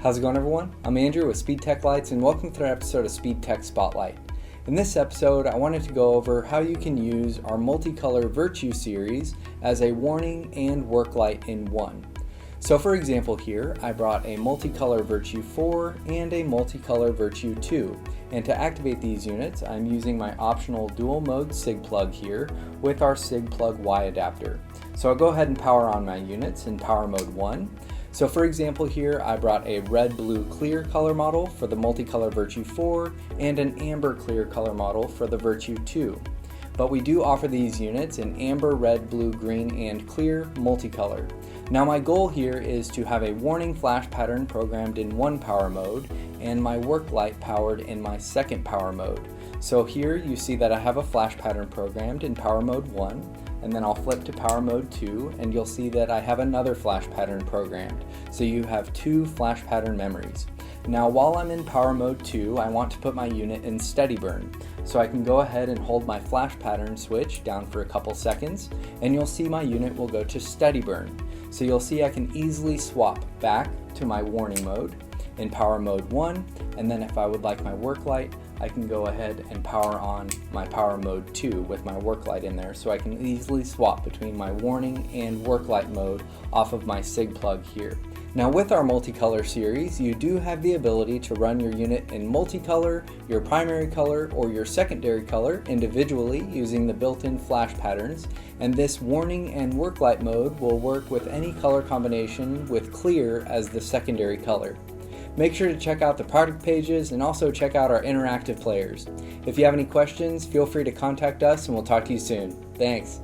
How's it going, everyone? I'm Andrew with SpeedTech Lights, and welcome to another episode of SpeedTech SpotLight. In this episode, I wanted to go over how you can use our MultiColor Virtue series as a warning and work light in one. So for example here, I brought a MultiColor Virtue 4 and a MultiColor Virtue 2. And to activate these units, I'm using my optional dual mode SIG plug here with our SIG plug Y adapter. So I'll go ahead and power on my units in power mode 1. So for example here, I brought a red, blue, clear color model for the MultiColor Virtue 4 and an amber clear color model for the Virtue 2. But we do offer these units in amber, red, blue, green, and clear multicolor. Now my goal here is to have a warning flash pattern programmed in one power mode and my work light powered in my second power mode. So here you see that I have a flash pattern programmed in power mode 1, and then I'll flip to power mode 2 and you'll see that I have another flash pattern programmed. So you have two flash pattern memories. Now while I'm in power mode 2, I want to put my unit in steady burn. So I can go ahead and hold my flash pattern switch down for a couple seconds and you'll see my unit will go to steady burn. So you'll see I can easily swap back to my warning mode in power mode 1, and then if I would like my work light, I can go ahead and power on my power mode 2 with my work light in there, so I can easily swap between my warning and work light mode off of my SIG plug here. Now with our multicolor series, you do have the ability to run your unit in multicolor, your primary color, or your secondary color individually using the built-in flash patterns, and this warning and work light mode will work with any color combination with clear as the secondary color. Make sure to check out the product pages and also check out our interactive players. If you have any questions, feel free to contact us and we'll talk to you soon. Thanks.